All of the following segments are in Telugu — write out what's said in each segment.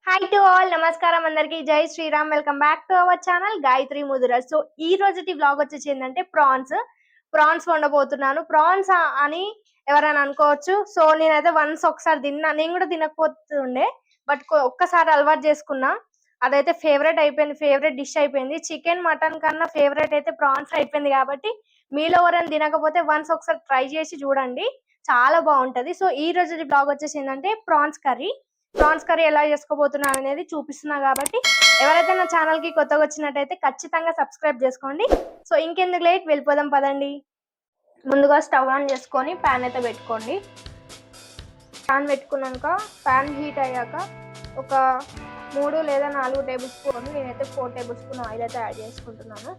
హాయ్ టు ఆల్, నమస్కారం అందరికి, జై Sriram. Welcome back to our channel Gayatri Mudira. సో ఈ రోజుటి బ్లాగ్ వచ్చేసి ఏంటంటే ప్రాన్స్ వండబోతున్నాను. ప్రాన్స్ అని ఎవరైనా అనుకోవచ్చు. సో నేనైతే వన్స్ ఒకసారి తిన్నా, నేను కూడా తినకపోతుండే, బట్ ఒక్కసారి అలవాటు చేసుకున్నా. అదైతే ఫేవరెట్ అయిపోయింది, ఫేవరెట్ డిష్ అయిపోయింది. చికెన్ మటన్ కన్నా ఫేవరెట్ అయితే ప్రాన్స్ అయిపోయింది. కాబట్టి మీలో ఎవరైనా తినకపోతే వన్స్ ఒకసారి ట్రై చేసి చూడండి, చాలా బాగుంటది. సో ఈ రోజు బ్లాగ్ వచ్చేసి ఏంటంటే ప్రాన్స్ కర్రీ ఎలా చేసుకోబోతున్నాను అనేది చూపిస్తున్నా. కాబట్టి ఎవరైతే నా ఛానల్ కి కొత్తగా వచ్చినట్టయితే ఖచ్చితంగా సబ్స్క్రైబ్ చేసుకోండి. సో ఇంకెందుకు లేట్, వెళ్ళిపోదాం పదండి. ముందుగా స్టవ్ ఆన్ చేసుకొని ప్యాన్ అయితే పెట్టుకోండి. ప్యాన్ పెట్టుకున్నాక ప్యాన్ హీట్ అయ్యాక ఒక 3 లేదా 4 టేబుల్ స్పూన్, నేనైతే 4 టేబుల్ స్పూన్ ఆయిల్ అయితే యాడ్ చేసుకుంటున్నాను.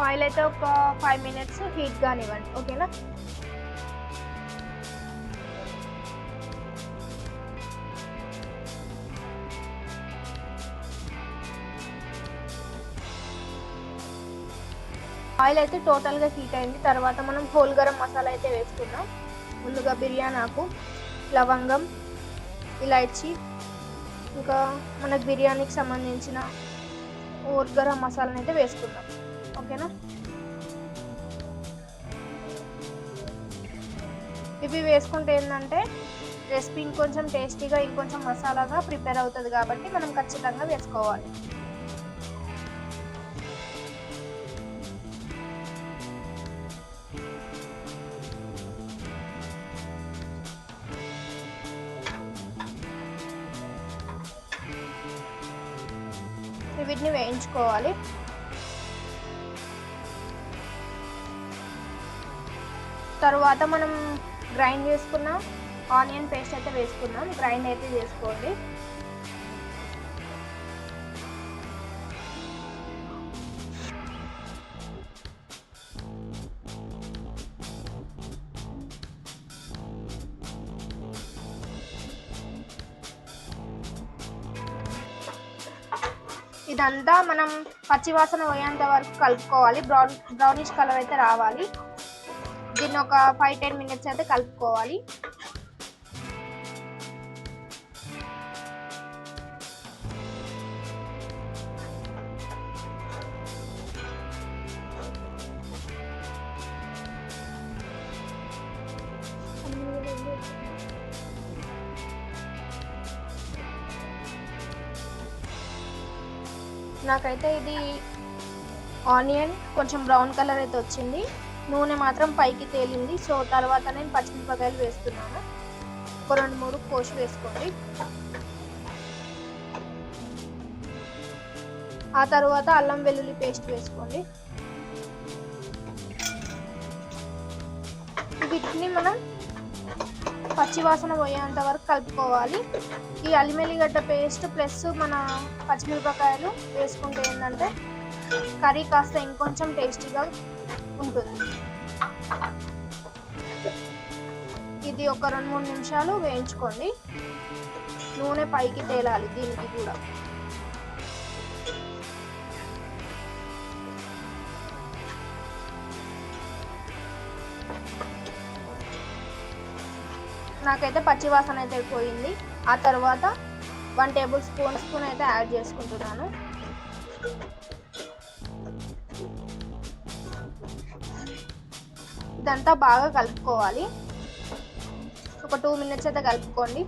ఆయిల్ అయితే ఒక 5 మినిట్స్ హీట్ కానివ్వండి, ఓకేనా. ఆయిల్ అయితే టోటల్గా హీట్ అయింది. తర్వాత మనం హోల్ గరం మసాలా అయితే వేసుకుందాం. ముందుగా బిర్యానీ ఆకు, లవంగం, ఇలాచీ, ఇంకా మనకు బిర్యానీకి సంబంధించిన హోల్ గరం మసాలాని అయితే వేసుకుందాం, ఓకేనా. ఇవి వేసుకుంటే ఏంటంటే రెసిపీ ఇంకొంచెం టేస్టీగా, ఇంకొంచెం మసాలాగా ప్రిపేర్ అవుతుంది. కాబట్టి మనం ఖచ్చితంగా వేసుకోవాలి. వీటిని వేయించుకోవాలి. తర్వాత మనం గ్రైండ్ చేసుకున్న ఆనియన్ పేస్ట్ అయితే వేసుకుందాం. గ్రైండ్ అయితే చేసుకోండి. ఇదంతా మనం పచ్చివాసన పోయేంత వరకు కలుపుకోవాలి. బ్రౌనిష్ కలర్ అయితే రావాలి. దీన్ని ఒక 5-10 మినిట్స్ అయితే కలుపుకోవాలి. నాకైతే ఇది ఆనియన్ కొంచెం బ్రౌన్ కలర్ అయితే వచ్చింది, నూనె మాత్రం పైకి తేలింది. సో తర్వాత నేను పచ్చిమిరపకాయలు వేస్తున్నాను. ఒక 2-3 కోసి వేసుకోండి. ఆ తర్వాత అల్లం వెల్లుల్లి పేస్ట్ వేసుకోండి. వీటిని మనం పచ్చివాసన పోయేంత వరకు కలుపుకోవాలి. ఈ అల్లం ఎల్లిగడ్డ పేస్ట్ ప్లస్ మన పచ్చిమిరపకాయలు వేసుకుంటే ఏంటంటే కర్రీ కాస్త ఇంకొంచెం టేస్టీగా ఉంటుంది. ఇది ఒక 2-3 నిమిషాలు వేయించుకోండి. నూనె పైకి తేలాలి దీనికి కూడా. నాకైతే పచ్చివాసన అయితే పోయింది. ఆ తర్వాత 1 టేబుల్ స్పూన్ అయితే యాడ్ చేసుకుంటున్నాను. ఇదంతా బాగా కలుపుకోవాలి. ఒక 2 మినిట్స్ అయితే కలుపుకోండి.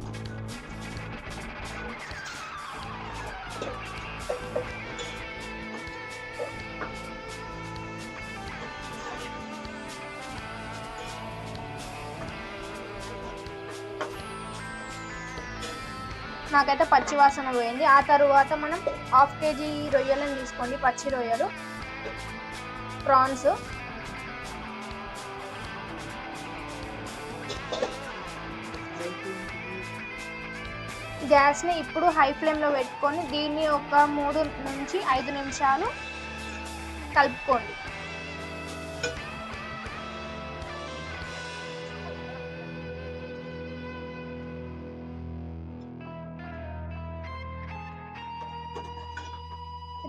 నాకైతే పచ్చి వాసన పోయింది. ఆ తర్వాత మనం 1/2 కేజీ రొయ్యలను తీసుకోండి, పచ్చి రొయ్యలు, ప్రాన్స్. గ్యాస్ని ఇప్పుడు హై ఫ్లేమ్లో పెట్టుకొని దీన్ని ఒక 3 నుంచి 5 నిమిషాలు కలుపుకోండి.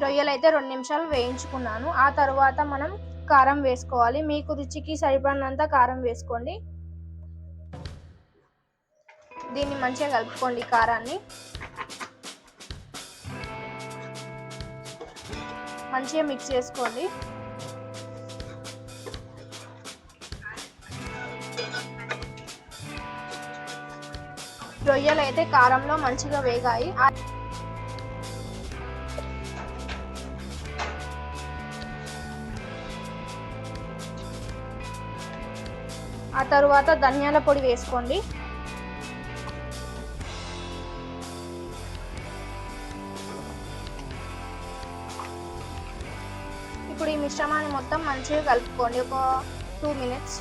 రొయ్యలు అయితే 2 నిమిషాలు వేయించుకున్నాను. ఆ తర్వాత మనం కారం వేసుకోవాలి. మీకు రుచికి సరిపడినంత కారం వేసుకోండి. దీన్ని మంచిగా కలుపుకోండి. కారాన్ని మంచిగా మిక్స్ చేసుకోండి. రొయ్యలు అయితే కారంలో మంచిగా వేగాయి. ఆ తరువాత ధనియాల పొడి వేసుకోండి. ఇప్పుడు ఈ మిశ్రమాన్ని మొత్తం మంచిగా కలుపుకోండి ఒక 2 minutes.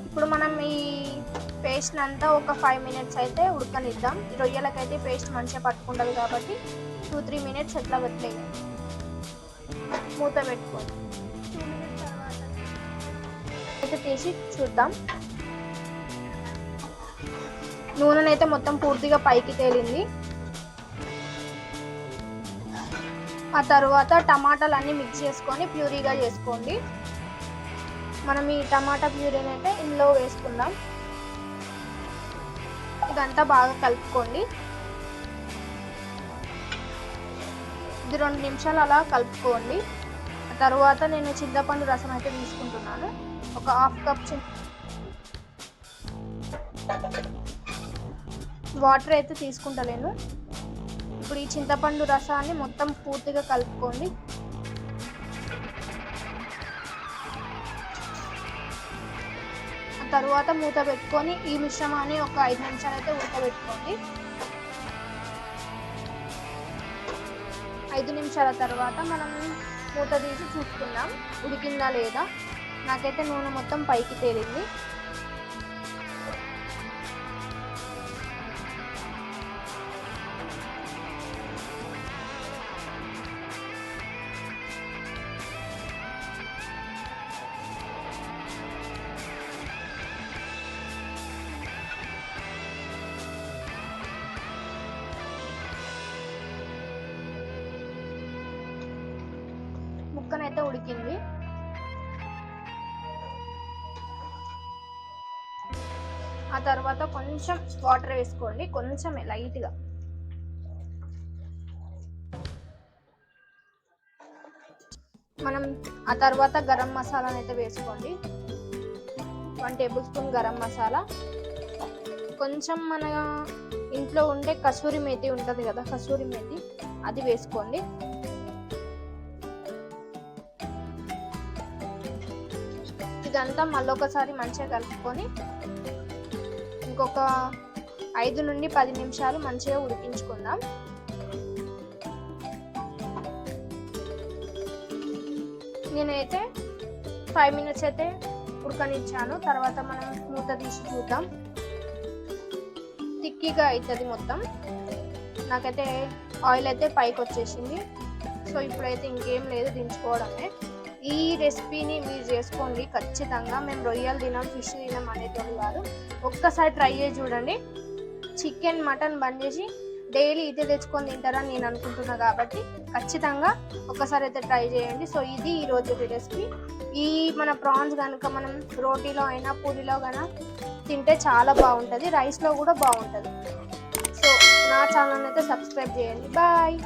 ఇప్పుడు మనం ఈ పేస్ట్ అంతా ఒక 5 minutes అయితే ఉడకనిద్దాం. రొయ్యలకైతే పేస్ట్ మంచిగా పట్టుకుంటుంది కాబట్టి 2-3 minutes ఎట్లా పెట్టలేదు. మూత పెట్టుకోండి. 2 minutes తర్వాత అయితే తీసి చూద్దాం. నూనెనైతే మొత్తం పూర్తిగా పైకి తేలింది. ఆ తర్వాత టమాటాలన్నీ మిక్స్ చేసుకొని ప్యూరీగా చేసుకోండి. మనం ఈ టమాటా ప్యూరీని అయితే ఇందులో వేసుకుందాం. ఇదంతా బాగా కలుపుకోండి. ఇది 2 నిమిషాలు అలా కలుపుకోండి. ఆ తర్వాత నేను చింతపండు రసం అయితే తీసుకుంటున్నాను. ఒక 1/2 కప్ వాటర్ అయితే తీసుకుంటలేను. ఇప్పుడు ఈ చింతపండు రసాన్ని మొత్తం పూర్తిగా కలుపుకోండి. తరువాత మూత పెట్టుకొని ఈ మిశ్రమాన్ని ఒక 5 నిమిషాలు అయితే ఉడకబెట్టుకోండి. 5 నిమిషాల తర్వాత మనం మూత తీసి చూసుకుందాం ఉడికిందా లేదా. నాకైతే నూనె మొత్తం పైకి తేలింది. ముక్కనైతే ఉడికింది. ఆ తర్వాత కొంచెం వాటర్ వేసుకోండి, కొంచెం లైట్గా. మనం ఆ తర్వాత గరం మసాలాని అయితే వేసుకోండి. 1 టేబుల్ స్పూన్ గరం మసాలా, కొంచెం మన ఇంట్లో ఉండే కసూరి మేతి ఉంటుంది కదా, కసూరి మేతి అది వేసుకోండి. ఇదంతా మళ్ళొకసారి మంచిగా కలుపుకొని ఇంకొక 5 నుండి 10 నిమిషాలు మంచిగా ఉడికించుకుందాం. నేనైతే 5 minutes అయితే ఉడకనిచ్చాను. తర్వాత మనం మూత తీసి చూద్దాం. తిక్కిగా అవుతుంది మొత్తం. నాకైతే ఆయిల్ అయితే పైకి వచ్చేసింది. సో ఇప్పుడైతే ఇంకేం లేదు, దించుకోవడమే. ఈ రెసిపీని మీరు చేసుకోండి ఖచ్చితంగా. మేము రొయ్యలు తినాం, ఫిష్ తినాం అనేటోళ్ళు కాదు. ఒక్కసారి ట్రై చేసి చూడండి. చికెన్ మటన్ బంద్ చేసి డైలీ ఇదే తెచ్చుకొని తింటారని నేను అనుకుంటున్నా కాబట్టి ఖచ్చితంగా ఒక్కసారి అయితే ట్రై చేయండి. సో ఇది ఈరోజు రెసిపీ. ఈ మన ప్రాన్స్ కనుక మనం రోటీలో అయినా పూరీలో అయినా తింటే చాలా బాగుంటుంది, రైస్లో కూడా బాగుంటుంది. సో నా ఛానల్ అయితే సబ్స్క్రైబ్ చేయండి. బాయ్.